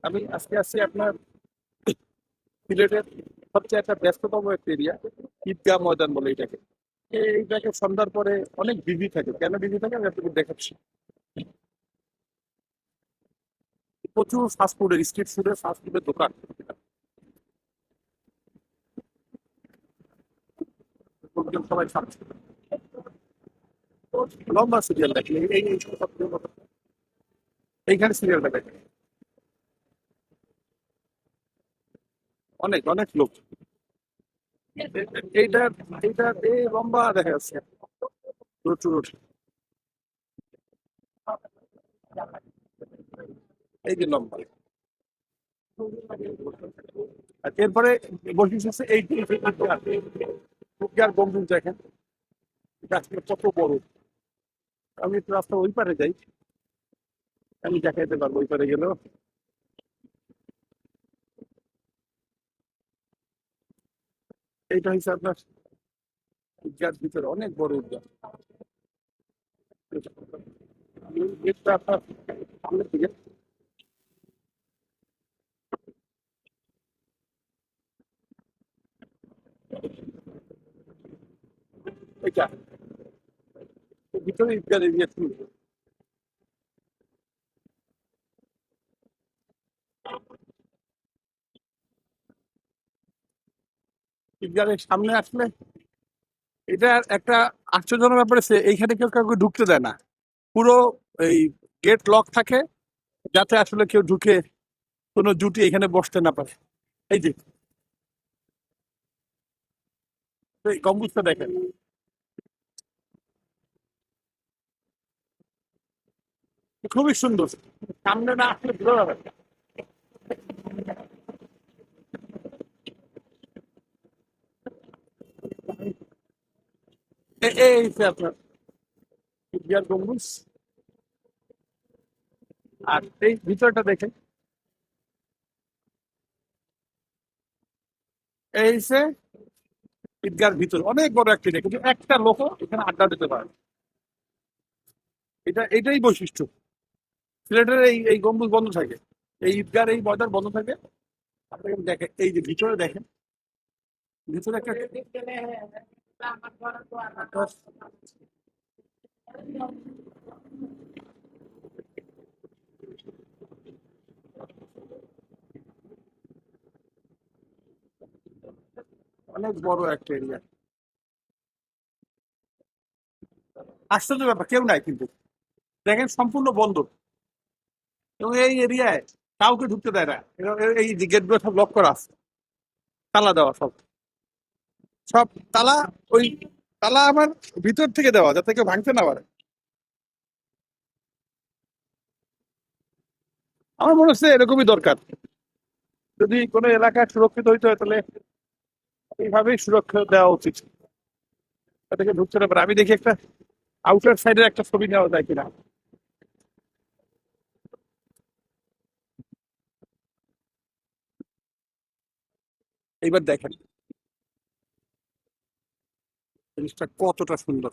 আমি আজকে আসছি আপনার সিলেটের সবচেয়ে একটা ব্যস্ততম একটা এরিয়া, ঈদগাহ ময়দান বলে এটাকে। এইটাকে সন্ধ্যার পরে অনেক বিজি থাকে। কেন বিজি থাকে আমি আপনাকে দেখাচ্ছি। প্রচুর ফাস্টফুডের, স্ট্রিট ফুডের, ফাস্টফুডের দোকান। লোকজন সবাই খাচ্ছে। লম্বা সিরিয়াল দেখে এই এইখানে সিরিয়ালটা দেখে অনেক অনেক লোক। এইটা এইটা এই লম্বা দেখা যাচ্ছে প্রচুর। এই যে লম্বা। আর এরপরে বৈশিষ্ট্য হচ্ছে এই গম্বুজ দেখেন, গাছটা কত বড়। আমি একটু রাস্তা ওই পারে যাই, আমি দেখাইতে পারবো ওই পারে গেলেও। এইটা হচ্ছে আপনার ঈদগাহর ভিতরে অনেক বড় ঈদগাহ। এটা আপনার সামনের দিকে। এটা ভিতরে ঈদগাহ এরিয়া ছিল। ঈদগাহের সামনে আসলে এটা একটা আশ্চর্যজনক ব্যাপার আছে, এইখানে কেউ কাউকে ঢুকতে দেয় না। পুরো এই গেট লক থাকে, যাতে আসলে কেউ ঢুকে কোনো জুটি এখানে বসতে না পারে। এই যে এই গম্বুজটা দেখেন, খুবই সুন্দর। সামনে না আসলে বোঝা যাবে না। এই যে আপনার ঈদগাহ গম্বুজ। আর এই ভিতরটা দেখেন, এই যে ঈদগাহর ভিতর অনেক বড় একটা এরিয়া, কিন্তু একটা লোকও এখানে আড্ডা দিতে পারে না। এটাই বৈশিষ্ট্য সিলেটের। এই গম্বুজ বন্ধ থাকে, এই ঈদগাহর এই ময়দান বন্ধ থাকে। আপনাকে দেখেন এই যে ভিতরে দেখেন, ভিতরে একটা অনেক বড় একটা এরিয়া। আশ্চর্য ব্যাপার, কেউ নাই কিন্তু দেখেন সম্পূর্ণ বন্ধ। এবং এই এরিয়ায় কাউকে ঢুকতে দেয় না। এই যে গেট গুলো সব লক করা আছে, তালা দেওয়া সব। সব তালা ওই তালা আমার ভিতর থেকে দেওয়া, যাতে কেউ ভাঙতে না পারে। আমার মনে হচ্ছে এরকমই দরকার। যদি কোনো এলাকা সুরক্ষিত হইতে হয় তাহলে এইভাবেই সুরক্ষা দেওয়া উচিত, তাদেরকে ঢুকতে না পারে। আমি দেখি একটা আউটার সাইডের একটা ছবি নেওয়া যায় কিনা। এইবার দেখেন জিনিসটা কতটা সুন্দর।